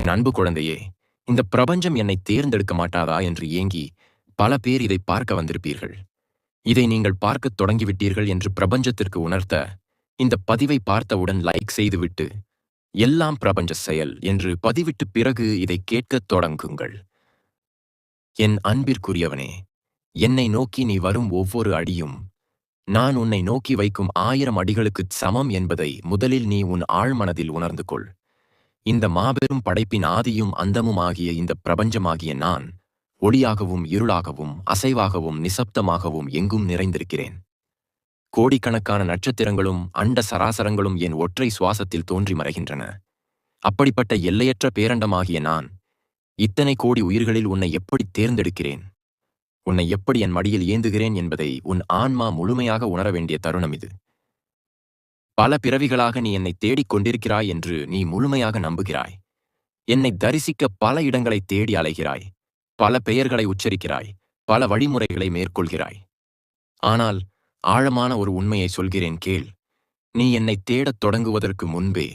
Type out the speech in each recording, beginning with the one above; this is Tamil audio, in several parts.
என் அன்பு குழந்தையே, இந்த பிரபஞ்சம் என்னை தேர்ந்தெடுக்க மாட்டாதா என்று ஏங்கி பல பேர் இதை பார்க்க வந்திருப்பீர்கள். இதை நீங்கள் பார்க்கத் தொடங்கிவிட்டீர்கள் என்று பிரபஞ்சத்திற்கு உணர்த்த, இந்த பதிவை பார்த்தவுடன் லைக் செய்துவிட்டு, எல்லாம் பிரபஞ்ச செயல் என்று பதிவிட்டு பிறகு இதை கேட்கத் தொடங்குங்கள். என் அன்பிற்குரியவனே, என்னை நோக்கி நீ வரும் ஒவ்வொரு அடியும், நான் உன்னை நோக்கி வைக்கும் 1000 அடிகளுக்குச் சமம் என்பதை முதலில் நீ உன் ஆழ்மனதில் உணர்ந்து கொள். இந்த மாபெரும் படைப்பின் ஆதியும் அந்தமும் ஆகிய இந்த பிரபஞ்சமாகிய நான், ஒளியாகவும் இருளாகவும் அசைவாகவும் நிசப்தமாகவும் எங்கும் நிறைந்திருக்கிறேன். கோடிக்கணக்கான நட்சத்திரங்களும் அண்ட சராசரங்களும் என் ஒற்றை சுவாசத்தில் தோன்றி மறைகின்றன. அப்படிப்பட்ட எல்லையற்ற பேரண்டமாகிய நான், இத்தனை கோடி உயிர்களில் உன்னை எப்படி தேர்ந்தெடுக்கிறேன், உன்னை எப்படி என் மடியில் ஏந்துகிறேன் என்பதை உன் ஆன்மா முழுமையாக உணர வேண்டிய தருணம் இது. பல பிறவிகளாக நீ என்னை தேடிக் கொண்டிருக்கிறாய் என்று நீ முழுமையாக நம்புகிறாய். என்னை தரிசிக்க பல இடங்களை தேடி அலைகிறாய், பல பெயர்களை உச்சரிக்கிறாய், பல வழிமுறைகளை மேற்கொள்கிறாய். ஆனால் ஆழமான ஒரு உண்மையை சொல்கிறேன் கேள். நீ என்னை தேடத் தொடங்குவதற்கு முன்பே,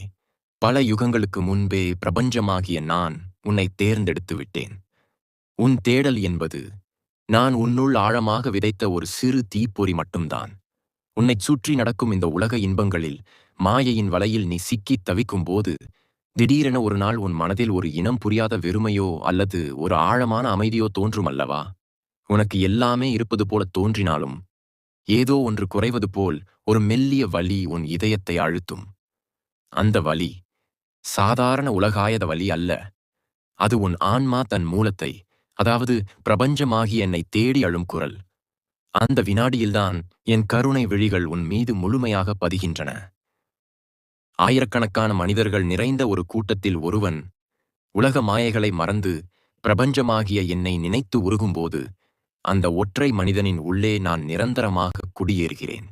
பல யுகங்களுக்கு முன்பே பிரபஞ்சமாகிய நான் உன்னை தேர்ந்தெடுத்து விட்டேன். உன் தேடல் என்பது நான் உன்னுள் ஆழமாக விதைத்த ஒரு சிறு தீப்பொறி மட்டும்தான். உன்னைச் சுற்றி நடக்கும் இந்த உலக இன்பங்களில் மாயையின் வலையில் நீ சிக்கித் தவிக்கும்போது, திடீரென ஒரு நாள் உன் மனதில் ஒரு இனம் புரியாத வெறுமையோ அல்லது ஒரு ஆழமான அமைதியோ தோன்றும் அல்லவா? உனக்கு எல்லாமே இருப்பது போல தோன்றினாலும் ஏதோ ஒன்று குறைவது போல் ஒரு மெல்லிய வலி உன் இதயத்தை அழுத்தும். அந்த வலி சாதாரண உலகாயத வலி அல்ல. அது உன் ஆன்மா தன் மூலத்தை, அதாவது பிரபஞ்சமாகி என்னை தேடி அழும் குரல். அந்த வினாடியில்தான் என் கருணை விழிகள் உன் மீது முழுமையாக பதிகின்றன. ஆயிரக்கணக்கான மனிதர்கள் நிறைந்த ஒரு கூட்டத்தில் ஒருவன் உலக மாயைகளை மறந்து பிரபஞ்சமாகிய என்னை நினைத்து உருகும்போது, அந்த ஒற்றை மனிதனின் உள்ளே நான் நிரந்தரமாக குடியேறுகிறேன்.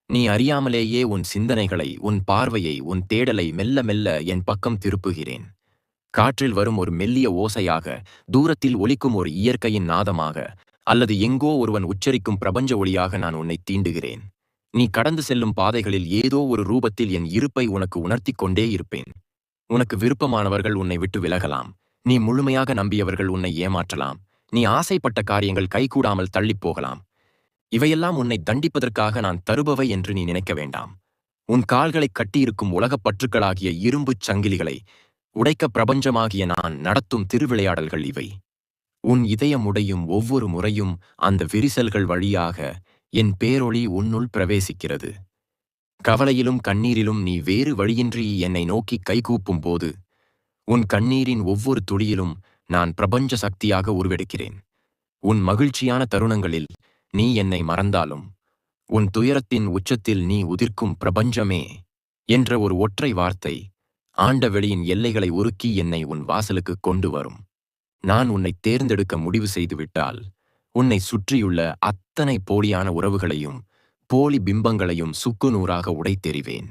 நீ அறியாமலேயே உன் சிந்தனைகளை, உன் பார்வையை, உன் தேடலை மெல்ல மெல்ல என் பக்கம் திருப்புகிறேன். காற்றில் வரும் ஒரு மெல்லிய ஓசையாக, தூரத்தில் ஒலிக்கும் ஒரு இயற்கையின் நாதமாக, அல்லது எங்கோ ஒருவன் உச்சரிக்கும் பிரபஞ்ச ஒளியாக நான் உன்னை தீண்டுகிறேன். நீ கடந்து செல்லும் பாதைகளில் ஏதோ ஒரு ரூபத்தில் என் இருப்பை உனக்கு உணர்த்தி கொண்டே இருப்பேன். உனக்கு விருப்பமானவர்கள் உன்னை விட்டு விலகலாம். நீ முழுமையாக நம்பியவர்கள் உன்னை ஏமாற்றலாம். நீ ஆசைப்பட்ட காரியங்கள் கைகூடாமல் தள்ளிப் போகலாம். இவையெல்லாம் உன்னை தண்டிப்பதற்காக நான் தருபவை என்று நீ நினைக்க வேண்டாம். உன் கால்களைக் கட்டியிருக்கும் உலகப் பற்றுக்களாகிய இரும்புச் சங்கிலிகளை உடைக்க பிரபஞ்சமாகிய நான் நடத்தும் திருவிளையாடல்கள் இவை. உன் இதயம் உடையும் ஒவ்வொரு முறையும் அந்த விரிசல்கள் வழியாக என் பேரொளி உன்னுள் பிரவேசிக்கிறது. கவலையிலும் கண்ணீரிலும் நீ வேறு வழியின்றி என்னை நோக்கி கைகூப்பும் போது, உன் கண்ணீரின் ஒவ்வொரு துளியிலும் நான் பிரபஞ்ச சக்தியாக உருவெடுக்கிறேன். உன் மகிழ்ச்சியான தருணங்களில் நீ என்னை மறந்தாலும், உன் துயரத்தின் உச்சத்தில் நீ உதிர்க்கும் பிரபஞ்சமே என்ற ஒரு ஒற்றை வார்த்தை ஆண்ட வெளியின் எல்லைகளை உருக்கி என்னை உன் வாசலுக்கு கொண்டு வரும். நான் உன்னை தேர்ந்தெடுக்க முடிவு செய்துவிட்டால், உன்னை சுற்றியுள்ள அத்தனை போலியான உறவுகளையும் போலி பிம்பங்களையும் சுக்குநூறாக உடைத்தெறிவேன்.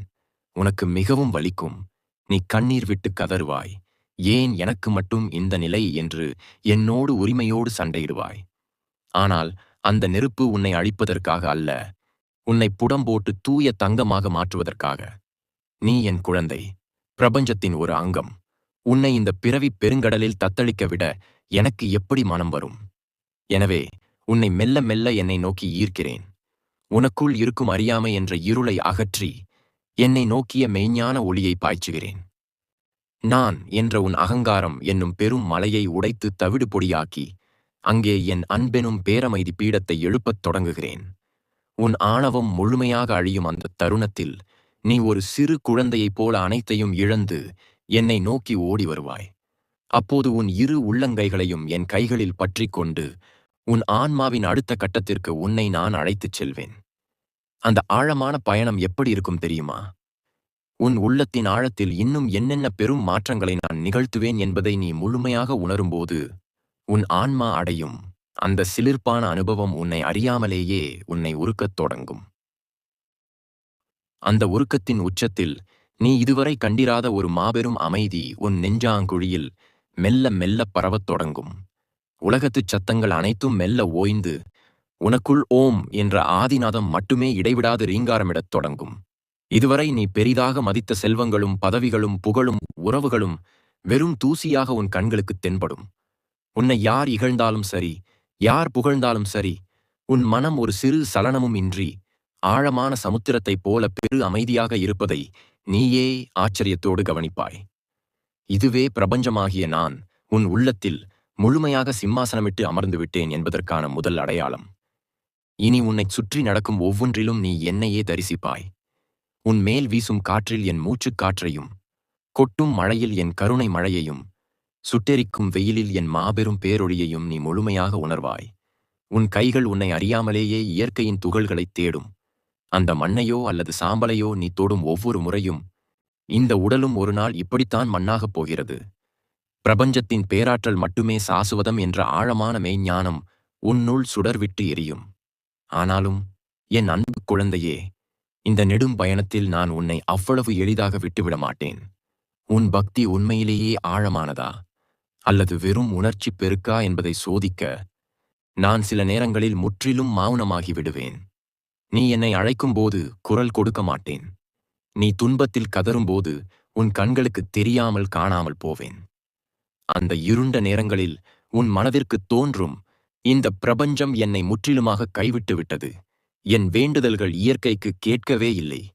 உனக்கு மிகவும் வலிக்கும். நீ கண்ணீர் விட்டு கதறுவாய். ஏன் எனக்கு மட்டும் இந்த நிலை என்று என்னோடு உரிமையோடு சண்டையிடுவாய். ஆனால் அந்த நெருப்பு உன்னை அழிப்பதற்காக அல்ல, உன்னை புடம்போட்டு தூய தங்கமாக மாற்றுவதற்காக. நீ என் குழந்தை, பிரபஞ்சத்தின் ஒரு அங்கம். உன்னை இந்த பிறவி பெருங்கடலில் தத்தளிக்க விட எனக்கு எப்படி மனம் வரும்? எனவே உன்னை மெல்ல மெல்ல என்னை நோக்கி ஈர்க்கிறேன். உனக்குள் இருக்கும் அறியாமை என்ற இருளை அகற்றி என்னை நோக்கிய மெய்ஞான ஒளியை பாய்ச்சுகிறேன். நான் என்ற உன் அகங்காரம் என்னும் பெரும் மலையை உடைத்து தவிடு பொடியாக்கி, அங்கே என் அன்பெனும் பேரமைதி பீடத்தை எழுப்பத் தொடங்குகிறேன். உன் ஆணவம் முழுமையாக அழியும் அந்த தருணத்தில் நீ ஒரு சிறு குழந்தையைப் போல அனைத்தையும் இழந்து என்னை நோக்கி ஓடி வருவாய். அப்போது உன் இரு உள்ளங்கைகளையும் என் கைகளில் பற்றி கொண்டு உன் ஆன்மாவின் அடுத்த கட்டத்திற்கு உன்னை நான் அழைத்துச் செல்வேன். அந்த ஆழமான பயணம் எப்படி இருக்கும் தெரியுமா? உன் உள்ளத்தின் ஆழத்தில் இன்னும் என்னென்ன பெரும் மாற்றங்களை நான் நிகழ்த்துவேன் என்பதை நீ முழுமையாக உணரும்போது, உன் ஆன்மா அடையும் அந்த சிலிர்ப்பான அனுபவம் உன்னை அறியாமலேயே உன்னை உருக்கத் தொடங்கும். அந்த உருக்கத்தின் உச்சத்தில் நீ இதுவரை கண்டிராத ஒரு மாபெரும் அமைதி உன் நெஞ்சாங்குழியில் மெல்ல மெல்ல பரவத் தொடங்கும். உலகத்துச் சத்தங்கள் அனைத்தும் மெல்ல ஓய்ந்து, உனக்குள் ஓம் என்ற ஆதிநாதம் மட்டுமே இடைவிடாது ரீங்காரமிடத் தொடங்கும். இதுவரை நீ பெரிதாக மதித்த செல்வங்களும் பதவிகளும் புகழும் உறவுகளும் வெறும் தூசியாக உன் கண்களுக்கு தென்படும். உன்னை யார் இகழ்ந்தாலும் சரி, யார் புகழ்ந்தாலும் சரி, உன் மனம் ஒரு சிறு சலனமும் இன்றி ஆழமான சமுத்திரத்தைப் போல பெரு அமைதியாக இருப்பதை நீயே ஆச்சரியத்தோடு கவனிப்பாய். இதுவே பிரபஞ்சமாகிய நான் உன் உள்ளத்தில் முழுமையாக சிம்மாசனமிட்டு அமர்ந்து விட்டேன் என்பதற்கான முதல் அடையாளம். இனி உன்னைச் சுற்றி நடக்கும் ஒவ்வொன்றிலும் நீ என்னையே தரிசிப்பாய். உன் மேல் வீசும் காற்றில் என் மூச்சுக் காற்றையும், கொட்டும் மழையில் என் கருணை மழையையும், சுட்டெரிக்கும் வெயிலில் என் மாபெரும் பேரொளியையும் நீ முழுமையாக உணர்வாய். உன் கைகள் உன்னை அறியாமலேயே இயற்கையின் துகள்களைத் தேடும். அந்த மண்ணையோ அல்லது சாம்பலையோ நீ தொடும் ஒவ்வொரு முறையும், இந்த உடலும் ஒரு நாள் இப்படித்தான் மண்ணாகப் போகிறது. பிரபஞ்சத்தின் பேராற்றல் மட்டுமே சாசுவதம் என்ற ஆழமான மெய்ஞானம் உன்னுள் சுடர்விட்டு எரியும். ஆனாலும் என் அன்பு குழந்தையே, இந்த நெடும் பயணத்தில் நான் உன்னை அவ்வளவு எளிதாக விட்டுவிட மாட்டேன். உன் பக்தி உண்மையிலேயே ஆழமானதா அல்லது வெறும் உணர்ச்சி பெருக்கா என்பதை சோதிக்க நான் சில நேரங்களில் முற்றிலும் மௌனமாகி விடுவேன். நீ என்னை அழைக்கும்போது குரல் கொடுக்க மாட்டேன். நீ துன்பத்தில் கதறும்போது உன் கண்களுக்கு தெரியாமல் காணாமல் போவேன். அந்த இருண்ட நேரங்களில் உன் மனதிற்கு தோன்றும், இந்த பிரபஞ்சம் என்னை முற்றிலுமாக கைவிட்டு விட்டது. என் வேண்டுதல்கள் இயற்கைக்கு கேட்கவே இல்லை,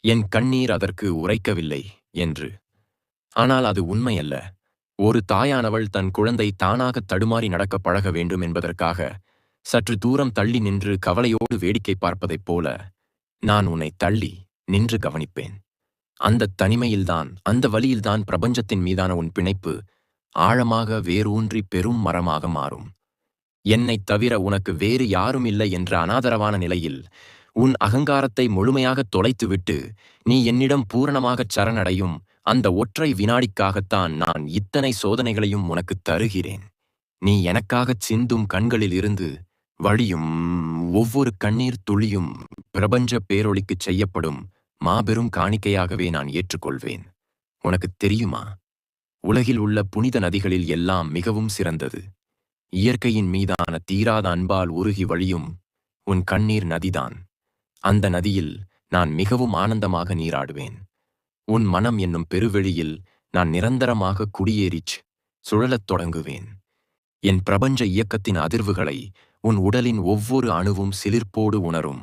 என் கண்ணீர் அதற்கு உரைக்கவில்லை என்று. ஆனால் அது உண்மையல்ல. ஒரு தாயானவள் தன் குழந்தை தானாக தடுமாறி நடக்க பழக வேண்டும் என்பதற்காக சற்று தூரம் தள்ளி நின்று கவலையோடு வேடிக்கை பார்ப்பதைப் போல நான் உன்னை தள்ளி நின்று கவனிப்பேன். அந்த தனிமையில்தான், அந்த வழியில்தான் பிரபஞ்சத்தின் மீதான உன் பிணைப்பு ஆழமாக வேரூன்றி பெரும் மரமாக மாறும். என்னைத் தவிர உனக்கு வேறு யாரும் இல்லை என்ற அனாதரவான நிலையில் உன் அகங்காரத்தை முழுமையாக தொலைத்துவிட்டு நீ என்னிடம் பூரணமாகச் சரணடையும் அந்த ஒற்றை வினாடிக்காகத்தான் நான் இத்தனை சோதனைகளையும் உனக்கு தருகிறேன். நீ எனக்காகச் சிந்தும் கண்களில் இருந்து வழியும் ஒவ்வொரு கண்ணீர் துளியும் பிரபஞ்ச பேரொளிக்குச் செய்யப்படும் மாபெரும் காணிக்கையாகவே நான் ஏற்றுக்கொள்வேன். உனக்குத் தெரியுமா, உலகில் உள்ள புனித நதிகளில் எல்லாம் மிகவும் சிறந்தது, இயற்கையின் மீதான தீராத அன்பால் உருகி வழியும் உன் கண்ணீர் நதிதான். அந்த நதியில் நான் மிகவும் ஆனந்தமாக நீராடுவேன். உன் மனம் என்னும் பெருவெளியில் நான் நிரந்தரமாக குடியேறிச் சுழலத் தொடங்குவேன். என் பிரபஞ்ச இயக்கத்தின் அதிர்வுகளை உன் உடலின் ஒவ்வொரு அணுவும் சிலிர்ப்போடு உணரும்.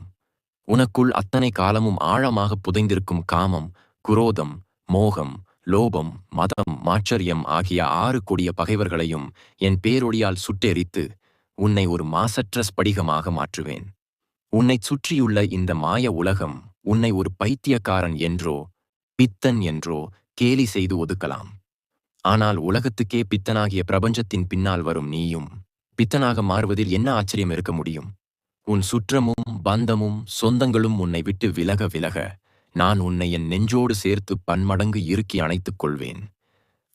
உனக்குள் அத்தனை காலமும் ஆழமாக புதைந்திருக்கும் காமம், குரோதம், மோகம், லோபம், மதம், மாச்சரியம் ஆகிய 6 கொடிய பகைவர்களையும் என் பேரொளியால் சுட்டெரித்து உன்னை ஒரு மாசற்ற ஸ்படிகமாக மாற்றுவேன். உன்னைச் சுற்றியுள்ள இந்த மாய உலகம் உன்னை ஒரு பைத்தியக்காரன் என்றோ பித்தன் என்றோ கேலி செய்து ஒதுக்கலாம். ஆனால் உலகத்துக்கே பித்தனாகிய பிரபஞ்சத்தின் பின்னால் வரும் நீயும் பித்தனாக மாறுவதில் என்ன ஆச்சரியம் இருக்க முடியும்? உன் சுற்றமும் பந்தமும் சொந்தங்களும் உன்னை விட்டு விலக விலக நான் உன்னை என் நெஞ்சோடு சேர்த்து பன்மடங்கு இறுக்கி அணைத்துக் கொள்வேன்.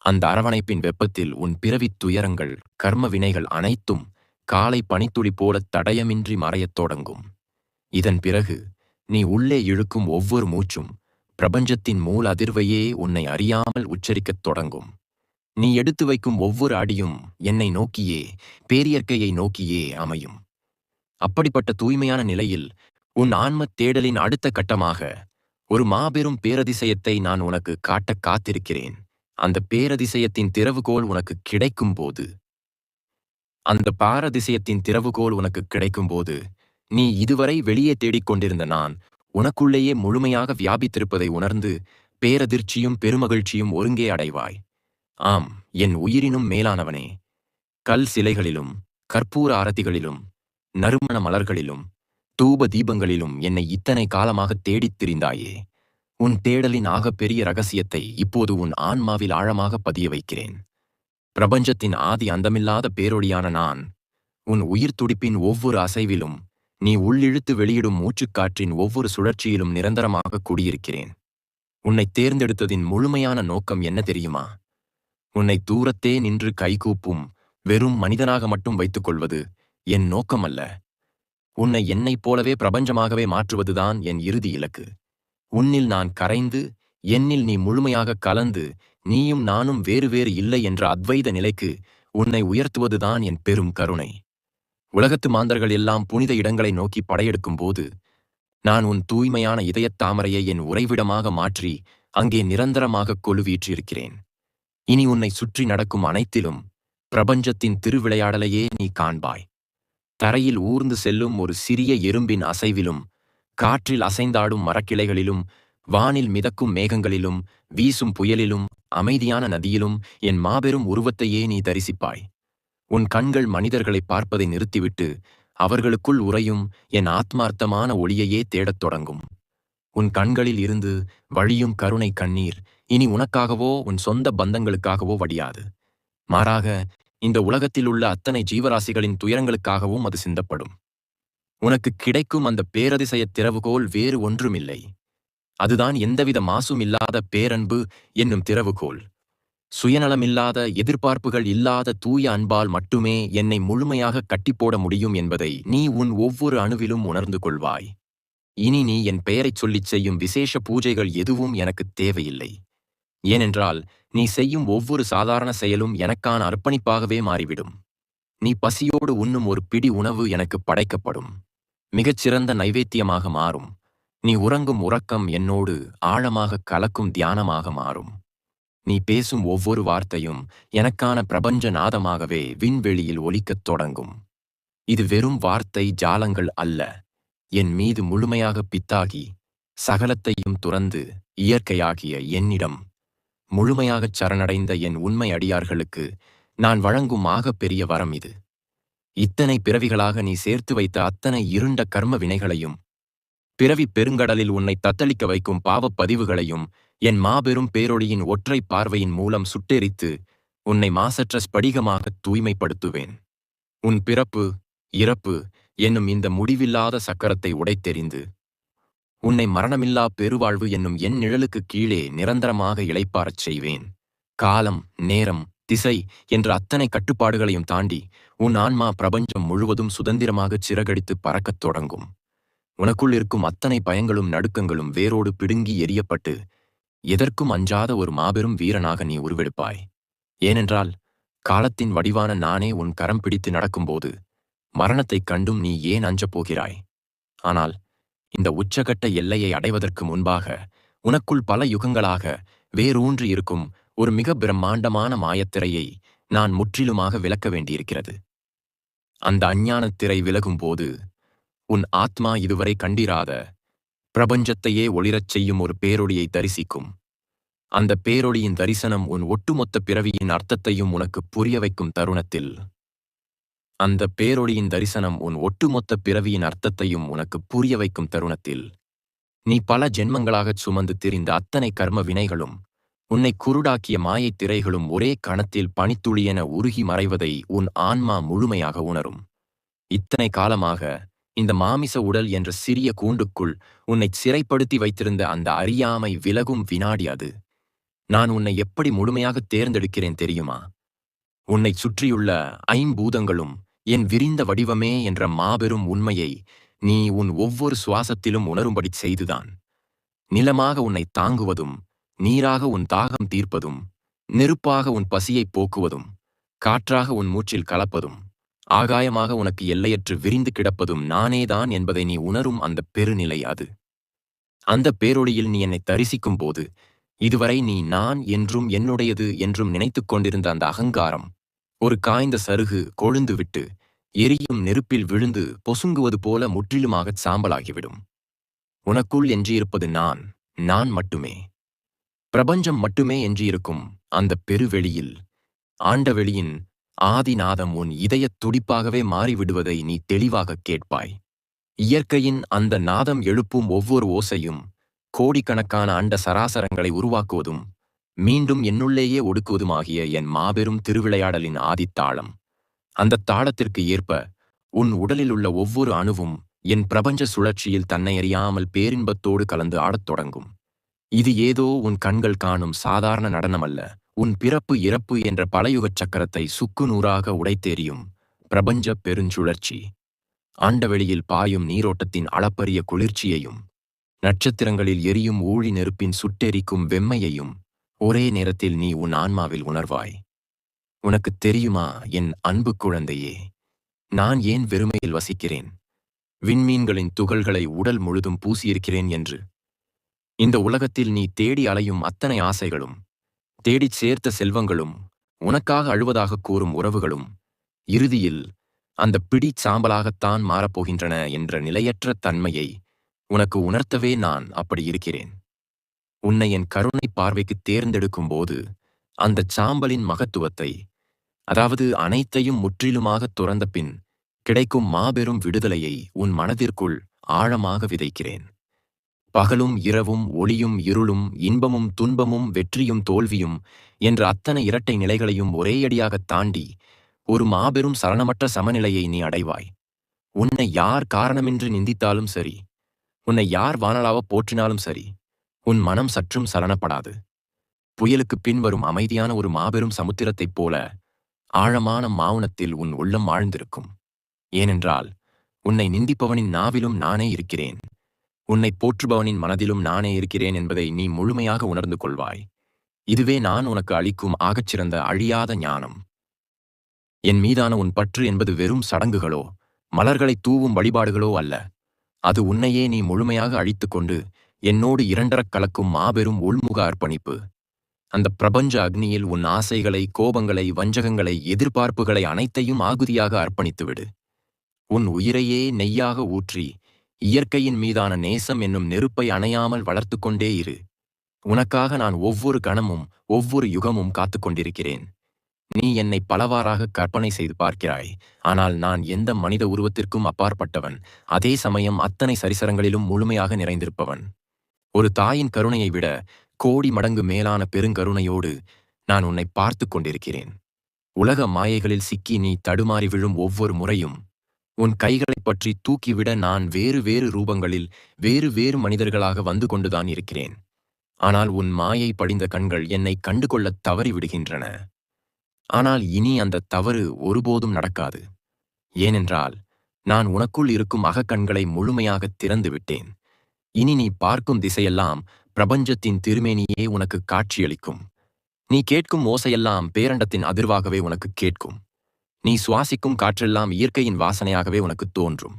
அந்த அரவணைப்பின் வெப்பத்தில் உன் பிறவித் துயரங்கள், கர்ம வினைகள் அனைத்தும் காலை பனித்துளி போல தடயமின்றி மறையத் தொடங்கும். இதன் பிறகு நீ உள்ளே இழுக்கும் ஒவ்வொரு மூச்சும் பிரபஞ்சத்தின் மூல அதிர்வையே உன்னை அறியாமல் உச்சரிக்கத் தொடங்கும். நீ எடுத்து வைக்கும் ஒவ்வொரு அடியும் என்னை நோக்கியே, பேரியற்கையை நோக்கியே அமையும். அப்படிப்பட்ட தூய்மையான நிலையில் உன் ஆன்மத் தேடலின் அடுத்த கட்டமாக ஒரு மாபெரும் பேரதிசயத்தை நான் உனக்கு காட்டக் காத்திருக்கிறேன். அந்த பேரதிசயத்தின் திறவுகோல் உனக்கு கிடைக்கும்போது நீ இதுவரை வெளியே தேடிக்கொண்டிருந்த நான் உனக்குள்ளேயே முழுமையாக வியாபித்திருப்பதை உணர்ந்து பேரதிர்ச்சியும் பெருமகிழ்ச்சியும் ஒருங்கே அடைவாய். ஆம், என் உயிரினும் மேலானவனே, கல் சிலைகளிலும் கற்பூர ஆரத்திகளிலும் நறுமண மலர்களிலும் தூப தீபங்களிலும் என்னை இத்தனை காலமாக தேடித் திரிந்தாயே. உன் தேடலின் ஆகப்பெரிய ரகசியத்தை இப்போது உன் ஆன்மாவில் ஆழமாக பதிய வைக்கிறேன். பிரபஞ்சத்தின் ஆதி அந்தமில்லாத பேரொளியான நான் உன் உயிர் துடிப்பின் ஒவ்வொரு அசைவிலும், நீ உள்ளிழுத்து வெளியிடும் மூச்சுக்காற்றின் ஒவ்வொரு சுழற்சியிலும் நிரந்தரமாக குடியிருக்கிறேன். உன்னை தேர்ந்தெடுத்ததின் முழுமையான நோக்கம் என்ன தெரியுமா? உன்னை தூரத்தே நின்று கைகூப்பும் வெறும் மனிதனாக மட்டும் வைத்துக் கொள்வது என் நோக்கமல்ல. உன்னை என்னைப் போலவே பிரபஞ்சமாகவே மாற்றுவதுதான் என் இறுதி இலக்கு. உன்னில் நான் கரைந்து, என்னில் நீ முழுமையாக கலந்து, நீயும் நானும் வேறு வேறு இல்லை என்ற அத்வைத நிலைக்கு உன்னை உயர்த்துவதுதான் என் பெரும் கருணை. உலகத்து மாந்தர்கள் எல்லாம் புனித இடங்களை நோக்கி படையெடுக்கும் போது நான் உன் தூய்மையான இதயத் தாமரையை என் உறைவிடமாக மாற்றி அங்கே நிரந்தரமாக கொலுவீற்றிருக்கிறேன். இனி உன்னை சுற்றி நடக்கும் அனைத்திலும் பிரபஞ்சத்தின் திருவிளையாடலையே நீ காண்பாய். தரையில் ஊர்ந்து செல்லும் ஒரு சிறிய எறும்பின் அசைவிலும், காற்றில் அசைந்தாடும் மரக்கிளைகளிலும், வானில் மிதக்கும் மேகங்களிலும், வீசும் புயலிலும், அமைதியான நதியிலும் என் மாபெரும் உருவத்தையே நீ தரிசிப்பாய். உன் கண்கள் மனிதர்களை பார்ப்பதை நிறுத்திவிட்டு அவர்களுக்குள் உறையும் என் ஆத்மார்த்தமான ஒளியையே தேடத் தொடங்கும். உன் கண்களில் இருந்து வழியும் கருணை கண்ணீர் இனி உனக்காகவோ உன் சொந்த பந்தங்களுக்காகவோ வடியாது. மாறாக இந்த உலகத்தில் உள்ள அத்தனை ஜீவராசிகளின் துயரங்களுக்காகவும் அது சிந்தப்படும். உனக்கு கிடைக்கும் அந்த பேரதிசய திறவுகோல் வேறு ஒன்றுமில்லை. அதுதான் எந்தவித மாசும் இல்லாத பேரன்பு என்னும் திறவுகோல். சுயநலமில்லாத, எதிர்பார்ப்புகள் இல்லாத தூய அன்பால் மட்டுமே என்னை முழுமையாக கட்டிப்போட முடியும் என்பதை நீ உன் ஒவ்வொரு அணுவிலும் உணர்ந்து கொள்வாய். இனி நீ என் பெயரைச் சொல்லிச் செய்யும் விசேஷ பூஜைகள் எதுவும் எனக்கு தேவையில்லை. ஏனென்றால் நீ செய்யும் ஒவ்வொரு சாதாரண செயலும் எனக்கான அர்ப்பணிப்பாகவே மாறிவிடும். நீ பசியோடு உண்ணும் ஒரு பிடி உணவு எனக்கு படைக்கப்படும். மிகச்சிறந்த நைவேத்தியமாக மாறும். நீ உறங்கும் உறக்கம் என்னோடு ஆழமாக கலக்கும் தியானமாக மாறும். நீ பேசும் ஒவ்வொரு வார்த்தையும் எனக்கான பிரபஞ்ச நாதமாகவே விண்வெளியில் ஒலிக்கத் தொடங்கும். இது வெறும் வார்த்தை ஜாலங்கள் அல்ல. என் மீது முழுமையாக பித்தாகி சகலத்தையும் துறந்து இயற்கையாகிய என்னிடம் முழுமையாகச் சரணடைந்த என் உண்மை அடியார்களுக்கு நான் வழங்கும் பெரிய வரம் இது. இத்தனை பிறவிகளாக நீ சேர்த்து வைத்த அத்தனை இருண்ட கர்ம வினைகளையும், பிறவி பெருங்கடலில் உன்னை தத்தளிக்க வைக்கும் பாவப் பதிவுகளையும் என் மாபெரும் பேரொளியின் ஒற்றை பார்வையின் மூலம் சுட்டெரித்து உன்னை மாசற்ற ஸ்படிகமாக தூய்மைப்படுத்துவேன். உன் பிறப்பு, இறப்பு என்னும் இந்த முடிவில்லாத சக்கரத்தை உடைத்தெறிந்து உன்னை மரணமில்லா பெருவாழ்வு என்னும் என் நிழலுக்கு கீழே நிரந்தரமாக இளைப்பாறச் செய்வேன். காலம், நேரம், திசை என்ற அத்தனை கட்டுப்பாடுகளையும் தாண்டி உன் ஆன்மா பிரபஞ்சம் முழுவதும் சுதந்திரமாகச் சிறகடித்து பறக்கத் தொடங்கும். உனக்குள் இருக்கும் அத்தனை பயங்களும் நடுக்கங்களும் வேரோடு பிடுங்கி எரியப்பட்டு எதற்கும் அஞ்சாத ஒரு மாபெரும் வீரனாக நீ உருவெடுப்பாய். ஏனென்றால் காலத்தின் வடிவான நானே உன் கரம் பிடித்து நடக்கும்போது மரணத்தைக் கண்டும் நீ ஏன் அஞ்சப் போகிறாய்? ஆனால் இந்த உச்சகட்ட எல்லையை அடைவதற்கு முன்பாக உனக்குள் பல யுகங்களாக வேரூன்றி இருக்கும் ஒரு மிக பிரம்மாண்டமான மாயத்திரையை நான் முற்றிலுமாக விலக்க வேண்டியிருக்கிறது. அந்த அஞ்ஞானத் திரை விலகும்போது உன் ஆத்மா இதுவரை கண்டிராத பிரபஞ்சத்தையே ஒளிரச் செய்யும் ஒரு பேரொளியை தரிசிக்கும். அந்த பேரொளியின் தரிசனம் உன் ஒட்டுமொத்த பிறவியின் அர்த்தத்தையும் உனக்கு புரிய வைக்கும் தருணத்தில் அந்த பேரொளியின் தரிசனம் உன் ஒட்டுமொத்த பிறவியின் அர்த்தத்தையும் உனக்கு புரிய வைக்கும் தருணத்தில் நீ பல ஜென்மங்களாகச் சுமந்து திரிந்த அத்தனை கர்ம வினைகளும் உன்னை குருடாக்கிய மாயைத் திரைகளும் ஒரே கணத்தில் பனித்துளியென உருகி மறைவதை உன் ஆன்மா முழுமையாக உணரும். இத்தனை காலமாக இந்த மாமிச உடல் என்ற சிறிய கூண்டுக்குள் உன்னை சிறைப்படுத்தி வைத்திருந்த அந்த அறியாமை விலகும் வினாடி அது. நான் உன்னை எப்படி முழுமையாக தேர்ந்தெடுக்கிறேன் தெரியுமா? உன்னை சுற்றியுள்ள ஐம்பூதங்களும் என் விரிந்த வடிவமே என்ற மாபெரும் உண்மையை நீ உன் ஒவ்வொரு சுவாசத்திலும் உணரும்படி செய்துதான். நிலமாக உன்னை தாங்குவதும், நீராக உன் தாகம் தீர்ப்பதும், நெருப்பாக உன் பசியைப் போக்குவதும், காற்றாக உன் மூச்சில் கலப்பதும், ஆகாயமாக உனக்கு எல்லையற்று விரிந்து கிடப்பதும் நானேதான் என்பதை நீ உணரும் அந்த பெருநிலை அது. அந்த பேரொளியில் நீ என்னை தரிசிக்கும் போது இதுவரை நீ நான் என்றும் என்னுடையது என்றும் நினைத்துக் கொண்டிருந்த அந்த அகங்காரம் ஒரு காய்ந்த சருகு கொழுந்துவிட்டு எரியும் நெருப்பில் விழுந்து பொசுங்குவது போல முற்றிலுமாகச் சாம்பலாகிவிடும். உனக்குள் எஞ்சியிருப்பது நான் மட்டுமே. பிரபஞ்சம் மட்டுமே எஞ்சியிருக்கும் அந்த பெருவெளியில் ஆண்டவெளியின் ஆதிநாதம் உன் இதயத் துடிப்பாகவே மாறிவிடுவதை நீ தெளிவாகக் கேட்பாய். இயற்கையின் அந்த நாதம் எழுப்பும் ஒவ்வொரு ஓசையும் கோடிக்கணக்கான அண்ட சராசரங்களை உருவாக்குவதும் மீண்டும் என்னுள்ளேயே ஒடுக்குவதுமாகிய என் மாபெரும் திருவிளையாடலின் ஆதித்தாளம். அந்த தாளத்திற்கு ஏற்ப உன் உடலில் உள்ள ஒவ்வொரு அணுவும் என் பிரபஞ்ச சுழற்சியில் தன்னை அறியாமல் பேரின்பத்தோடு கலந்து ஆடத் தொடங்கும். இது ஏதோ உன் கண்கள் காணும் சாதாரண நடனமல்ல. உன் பிறப்பு இறப்பு என்ற பலயுகச் சக்கரத்தை சுக்குநூறாக உடைத்தெறியும் பிரபஞ்ச பெருஞ்சுழற்சி. ஆண்டவெளியில் பாயும் நீரோட்டத்தின் அளப்பரிய குளிர்ச்சியையும் நட்சத்திரங்களில் எரியும் ஊழி நெருப்பின் சுட்டெரிக்கும் வெம்மையையும் ஒரே நேரத்தில் நீ உன் ஆன்மாவில் உணர்வாய். உனக்குத் தெரியுமா என் அன்பு குழந்தையே, நான் ஏன் வெறுமையில் வசிக்கிறேன், விண்மீன்களின் துகள்களை உடல் முழுதும் பூசியிருக்கிறேன் என்று? இந்த உலகத்தில் நீ தேடி அலையும் அத்தனை ஆசைகளும் தேடிச் சேர்த்த செல்வங்களும் உனக்காக அழுவதாகக் கூறும் உறவுகளும் இறுதியில் அந்த பிடிச் சாம்பலாகத்தான் மாறப்போகின்றன என்ற நிலையற்ற தன்மையை உனக்கு உணர்த்தவே நான் அப்படி இருக்கிறேன். உன்னை என் கருணை பார்வைக்கு தேர்ந்தெடுக்கும் போது அந்தச் சாம்பலின் மகத்துவத்தை, அதாவது அனைத்தையும் முற்றிலுமாகத் துறந்த பின் கிடைக்கும் மாபெரும் விடுதலையை உன் மனதிற்குள் ஆழமாக விதைக்கிறேன். பகலும் இரவும், ஒளியும் இருளும், இன்பமும் துன்பமும், வெற்றியும் தோல்வியும் என்ற அத்தனை இரட்டை நிலைகளையும் ஒரேயடியாகத் தாண்டி ஒரு மாபெரும் சலனமற்ற சமநிலையை நீ அடைவாய். உன்னை யார் காரணமின்றி நிந்தித்தாலும் சரி, உன்னை யார் வானளாவப் போற்றினாலும் சரி, உன் மனம் சற்றும் சலனப்படாது. புயலுக்குப் பின்வரும் அமைதியான ஒரு மாபெரும் சமுத்திரத்தைப் போல ஆழமான மௌனத்தில் உன் உள்ளம் ஆழ்ந்திருக்கும். ஏனென்றால் உன்னை நிந்திப்பவனின் நாவிலும் நானே இருக்கிறேன், உன்னை போற்றுபவனின் மனதிலும் நானே இருக்கிறேன் என்பதை நீ முழுமையாக உணர்ந்து கொள்வாய். இதுவே நான் உனக்கு அளிக்கும் ஆகச்சிறந்த அழியாத ஞானம். என் மீதான உன் பற்று என்பது வெறும் சடங்குகளோ மலர்களை தூவும் வழிபாடுகளோ அல்ல. அது உன்னையே நீ முழுமையாக அழித்துக்கொண்டு என்னோடு இரண்டரக் கலக்கும் மாபெரும் உள்முக அர்ப்பணிப்பு. அந்த பிரபஞ்ச அக்னியில் உன் ஆசைகளை, கோபங்களை, வஞ்சகங்களை, எதிர்பார்ப்புகளை அனைத்தையும் ஆகுதியாக அர்ப்பணித்துவிடு. உன் உயிரையே நெய்யாக ஊற்றி இயற்கையின் மீதான நேசம் என்னும் நெருப்பை அணையாமல் வளர்த்து கொண்டே இரு. உனக்காக நான் ஒவ்வொரு கணமும் ஒவ்வொரு யுகமும் காத்துக்கொண்டிருக்கிறேன். நீ என்னை பலவாறாக கற்பனை செய்து பார்க்கிறாய், ஆனால் நான் எந்த மனித உருவத்திற்கும் அப்பாற்பட்டவன், அதே சமயம் அத்தனை சரிசரங்களிலும் முழுமையாக நிறைந்திருப்பவன். ஒரு தாயின் கருணையை விட கோடி மடங்கு மேலான பெருங்கருணையோடு நான் உன்னை பார்த்து கொண்டிருக்கிறேன். உலக மாயைகளில் சிக்கி நீ தடுமாறி விழும் ஒவ்வொரு முறையும் உன் கைகளைப் பற்றி தூக்கிவிட நான் வேறு வேறு ரூபங்களில் வேறு வேறு மனிதர்களாக வந்து கொண்டுதான் இருக்கிறேன். ஆனால் உன் மாயை படிந்த கண்கள் என்னை கண்டுகொள்ளத் தவறிவிடுகின்றன. ஆனால் இனி அந்த தவறு ஒருபோதும் நடக்காது. ஏனென்றால் நான் உனக்குள் இருக்கும் அகக்கண்களை முழுமையாக திறந்து விட்டேன். இனி நீ பார்க்கும் திசையெல்லாம் பிரபஞ்சத்தின் திருமேனியே உனக்கு காட்சியளிக்கும். நீ கேட்கும் ஓசையெல்லாம் பேரண்டத்தின் அதிர்வாகவே உனக்கு கேட்கும். நீ சுவாசிக்கும் காற்றெல்லாம் இயற்கையின் வாசனையாகவே உனக்கு தோன்றும்.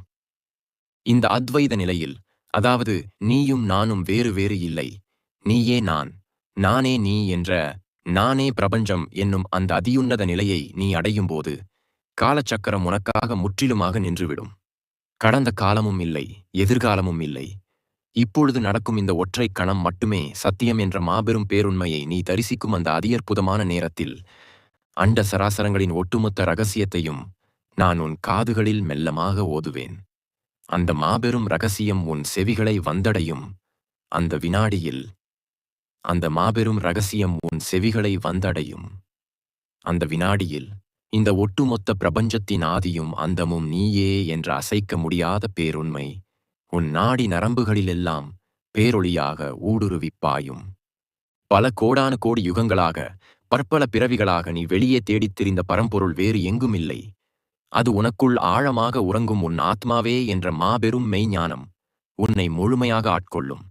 இந்த அத்வைத நிலையில், அதாவது நீயும் நானும் வேறு வேறு இல்லை, நீயே நான், நானே நீ என்ற நானே பிரபஞ்சம் என்னும் அந்த அதியுன்னத நிலையை நீ அடையும்போது காலச்சக்கரம் உனக்காக முற்றிலுமாக நின்றுவிடும். கடந்த காலமும் இல்லை, எதிர்காலமும் இல்லை. இப்பொழுது நடக்கும் இந்த ஒற்றை கணம் மட்டுமே சத்தியம் என்ற மாபெரும் பேருண்மையை நீ தரிசிக்கும் அந்த அதியற்புதமான நேரத்தில் அண்ட சராசரங்களின் ஒட்டுமொத்த இரகசியத்தையும் நான் உன் காதுகளில் மெல்லமாக ஓதுவேன். அந்த மாபெரும் இரகசியம் உன் செவிகளை வந்தடையும் அந்த வினாடியில், அந்த மாபெரும் இரகசியம் உன் செவிகளை வந்தடையும் அந்த வினாடியில், இந்த ஒட்டுமொத்த பிரபஞ்சத்தின் ஆதியும் அந்தமும் நீயே என்ற அசைக்க முடியாத பேருண்மை உன் நாடி நரம்புகளிலெல்லாம் பேரொளியாக ஊடுருவிப் பாயும். பல கோடான கோடி யுகங்களாக, பற்பல பிறவிகளாக நீ வெளியே தேடித் திரிந்த பரம்பொருள் வேறு எங்கும் இல்லை. அது உனக்குள் ஆழமாக உறங்கும் உன் ஆத்மாவே என்ற மாபெரும் மெய்ஞானம் உன்னை முழுமையாக ஆட்கொள்ளும்.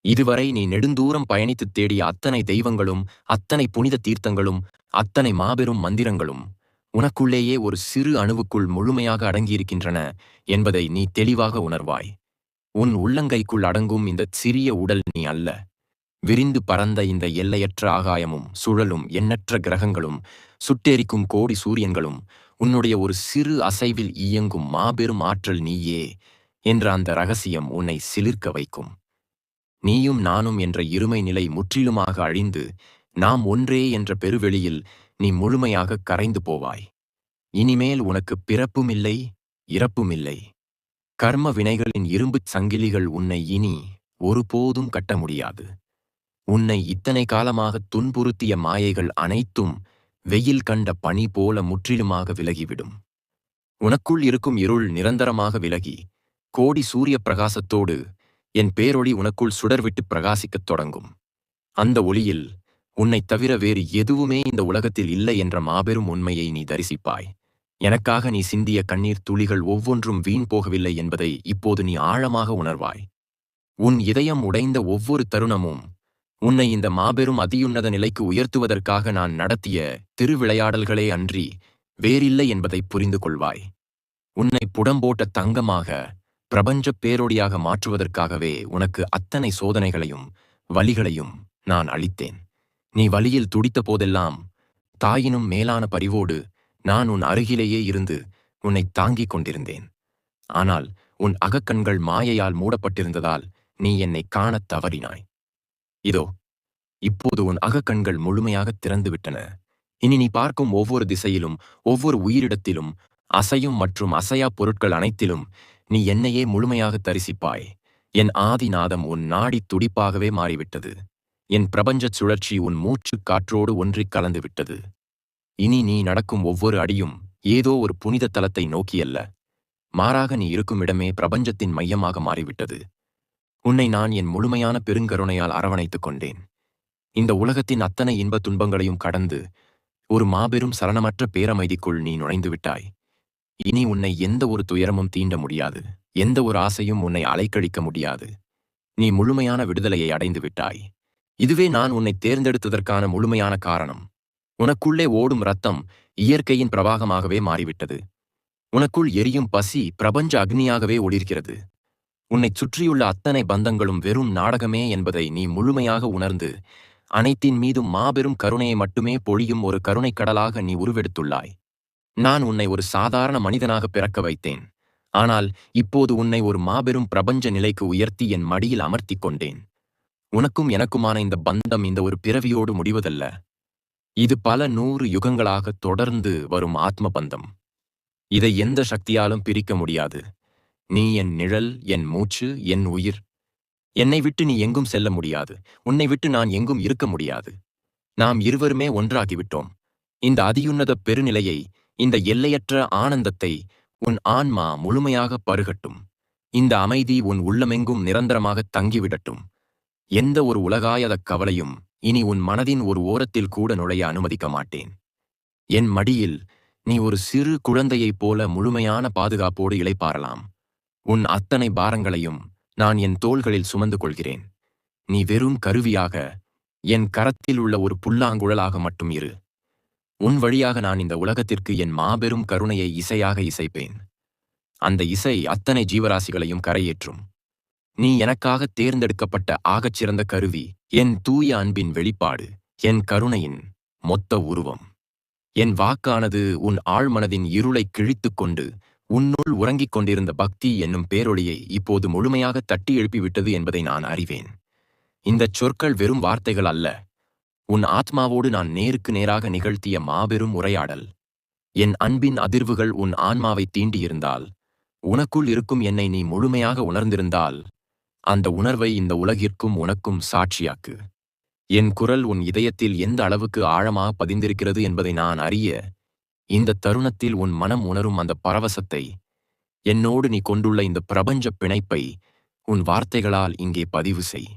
இதுவரை நீ நெடுந்தூரம் பயணித்துத் தேடிய அத்தனை தெய்வங்களும், அத்தனை புனித தீர்த்தங்களும், அத்தனை மாபெரும் மந்திரங்களும் உனக்குள்ளேயே ஒரு சிறு அணுவுக்குள் முழுமையாக அடங்கியிருக்கின்றன என்பதை நீ தெளிவாக உணர்வாய். உன் உள்ளங்கைக்குள் அடங்கும் இந்த சிறிய உடல் நீ அல்ல. விரிந்து பரந்த இந்த எல்லையற்ற ஆகாயமும் சுழலும் எண்ணற்ற கிரகங்களும் சுட்டெரிக்கும் கோடி சூரியன்களும் உன்னுடைய ஒரு சிறு அசைவில் இயங்கும் மாபெரும் ஆற்றல் நீயே என்ற அந்த இரகசியம் உன்னை சிலிர்க்க வைக்கும். நீயும் நானும் என்ற இருமை நிலை முற்றிலுமாக அழிந்து நாம் ஒன்றே என்ற பெருவெளியில் நீ முழுமையாக கரைந்து போவாய். இனிமேல் உனக்கு பிறப்புமில்லை, இறப்புமில்லை. கர்ம வினைகளின் இரும்புச் சங்கிலிகள் உன்னை இனி ஒருபோதும் கட்ட முடியாது. உன்னை இத்தனை காலமாக துன்புறுத்திய மாயைகள் அனைத்தும் வெயில் கண்ட பனி போல முற்றிலுமாக விலகிவிடும். உனக்குள் இருக்கும் இருள் நிரந்தரமாக விலகி கோடி சூரிய பிரகாசத்தோடு என் பேரொளி உனக்குள் சுடர்விட்டு பிரகாசிக்கத் தொடங்கும். அந்த ஒளியில் உன்னைத் தவிர வேறு எதுவுமே இந்த உலகத்தில் இல்லை என்ற மாபெரும் உண்மையை நீ தரிசிப்பாய். எனக்காக நீ சிந்திய கண்ணீர் துளிகள் ஒவ்வொன்றும் வீண் போகவில்லை என்பதை இப்போது நீ ஆழமாக உணர்வாய். உன் இதயம் உடைந்த ஒவ்வொரு தருணமும் உன்னை இந்த மாபெரும் அதியுன்னத நிலைக்கு உயர்த்துவதற்காக நான் நடத்திய திருவிளையாடல்களே அன்றி வேறில்லை என்பதை புரிந்து கொள்வாய். உன்னை புடம்போட்ட தங்கமாக, பிரபஞ்சப் பேரொடியாக மாற்றுவதற்காகவே உனக்கு அத்தனை சோதனைகளையும் வலிகளையும் நான் அளித்தேன். நீ வலியில் துடித்த போதெல்லாம் தாயினும் மேலான பரிவோடு நான் உன் அருகிலேயே இருந்து உன்னை தாங்கிக் கொண்டிருந்தேன். ஆனால் உன் அகக்கண்கள் மாயையால் மூடப்பட்டிருந்ததால் நீ என்னை காணத் தவறினாய். இதோ இப்போது உன் அகக்கண்கள் முழுமையாகத் திறந்துவிட்டன. இனி நீ பார்க்கும் ஒவ்வொரு திசையிலும், ஒவ்வொரு உயிரிடத்திலும், அசையும் மற்றும் அசையா பொருட்கள் அனைத்திலும் நீ என்னையே முழுமையாகத் தரிசிப்பாய். என் ஆதிநாதம் உன் நாடித் துடிப்பாகவே மாறிவிட்டது. என் பிரபஞ்சச் சுழற்சி உன் மூச்சுக் காற்றோடு ஒன்றிக் கலந்துவிட்டது. இனி நீ நடக்கும் ஒவ்வொரு அடியும் ஏதோ ஒரு புனித தலத்தை நோக்கியல்ல, மாறாக நீ இருக்கும் இடமே பிரபஞ்சத்தின் மையமாக மாறிவிட்டது. உன்னை நான் என் முழுமையான பெருங்கருணையால் அரவணைத்துக் கொண்டேன். இந்த உலகத்தின் அத்தனை இன்பத் துன்பங்களையும் கடந்து ஒரு மாபெரும் சலனமற்ற பேரமைதிக்குள் நீ நுழைந்து விட்டாய். இனி உன்னை எந்த ஒரு துயரமும் தீண்ட முடியாது. எந்த ஒரு ஆசையும் உன்னை அலைக்கழிக்க முடியாது. நீ முழுமையான விடுதலையை அடைந்து விட்டாய். இதுவே நான் உன்னை தேர்ந்தெடுத்ததற்கான முழுமையான காரணம். உனக்குள்ளே ஓடும் இரத்தம் இயற்கையின் பிரவாகமாகவே மாறிவிட்டது. உனக்குள் எரியும் பசி பிரபஞ்ச அக்னியாகவே ஒளிர்கிறது. உன்னைச் சுற்றியுள்ள அத்தனை பந்தங்களும் வெறும் நாடகமே என்பதை நீ முழுமையாக உணர்ந்து அனைத்தின் மீதும் மாபெரும் கருணையை மட்டுமே பொழியும் ஒரு கருணைக் கடலாக நீ உருவெடுத்துள்ளாய். நான் உன்னை ஒரு சாதாரண மனிதனாக பிறக்க வைத்தேன். ஆனால் இப்போது உன்னை ஒரு மாபெரும் பிரபஞ்ச நிலைக்கு உயர்த்தி என் மடியில் அமர்த்திக் கொண்டேன். உனக்கும் எனக்குமான இந்த பந்தம் இந்த ஒரு பிறவியோடு முடிவதல்ல. இது பல 100 யுகங்களாக தொடர்ந்து வரும் ஆத்ம பந்தம். இதை எந்த சக்தியாலும் பிரிக்க முடியாது. நீ என் நிழல், என் மூச்சு, என் உயிர். என்னை விட்டு நீ எங்கும் செல்ல முடியாது. உன்னை விட்டு நான் எங்கும் இருக்க முடியாது. நாம் இருவருமே ஒன்றாகிவிட்டோம். இந்த அதியுன்னத பெருநிலையை, இந்த எல்லையற்ற ஆனந்தத்தை உன் ஆன்மா முழுமையாக பருகட்டும். இந்த அமைதி உன் உள்ளமெங்கும் நிரந்தரமாக தங்கிவிடட்டும். எந்த ஒரு உலகாயத கவலையும் இனி உன் மனதின் ஒரு ஓரத்தில் கூட நுழைய அனுமதிக்க மாட்டேன். என் மடியில் நீ ஒரு சிறு குழந்தையைப் போல முழுமையான பாதுகாப்போடு இளைப்பாறலாம். உன் அத்தனை பாரங்களையும் நான் என் தோள்களில் சுமந்து கொள்கிறேன். நீ வெறும் கருவியாக, என் கரத்தில் உள்ள ஒரு புல்லாங்குழலாக மட்டும் இரு. உன் வழியாக நான் இந்த உலகத்திற்கு என் மாபெரும் கருணையை இசையாக இசைப்பேன். அந்த இசை அத்தனை ஜீவராசிகளையும் கரையேற்றும். நீ எனக்காக தேர்ந்தெடுக்கப்பட்ட ஆகச்சிறந்த கருவி, என் தூய அன்பின் வெளிப்பாடு, என் கருணையின் மொத்த உருவம். என் வாக்கானது உன் ஆழ்மனதின் இருளை கிழித்துக் கொண்டு உன்னுள் உறங்கிக் கொண்டிருந்த பக்தி என்னும் பேரொளியை இப்போது முழுமையாக தட்டி எழுப்பிவிட்டது என்பதை நான் அறிவேன். இந்தச் சொற்கள் வெறும் வார்த்தைகள் அல்ல. உன் ஆத்மாவோடு நான் நேருக்கு நேராக நிகழ்த்திய மாபெரும் உரையாடல். என் அன்பின் அதிர்வுகள் உன் ஆன்மாவை தீண்டியிருந்தால், உனக்குள் இருக்கும் என்னை நீ முழுமையாக உணர்ந்திருந்தால், அந்த உணர்வை இந்த உலகிற்கும் உனக்கும் சாட்சியாக்கு. என் குரல் உன் இதயத்தில் எந்த அளவுக்கு ஆழமாக பதிந்திருக்கிறது என்பதை நான் அறிய, இந்த தருணத்தில் உன் மனம் உணரும் அந்த பரவசத்தை, என்னோடு நீ கொண்டுள்ள இந்த பிரபஞ்ச பிணைப்பை உன் வார்த்தைகளால் இங்கே பதிவு செய்.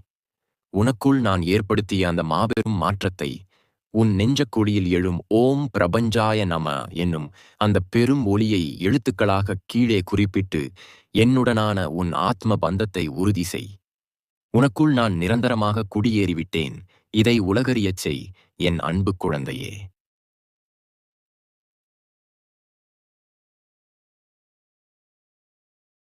உனக்குள் நான் ஏற்படுத்திய அந்த மாபெரும் மாற்றத்தை உன் நெஞ்சக்குழியில் எழும் ஓம் பிரபஞ்சாய நம என்னும் அந்த பெரும் ஒலியை எழுத்துக்களாக கீழே குறிப்பிட்டு என்னுடனான உன் ஆத்ம பந்தத்தை உறுதி செய். உனக்குள் நான் நிரந்தரமாக குடியேறிவிட்டேன். இதை உலகறியச் செய், என் அன்பு குழந்தையே.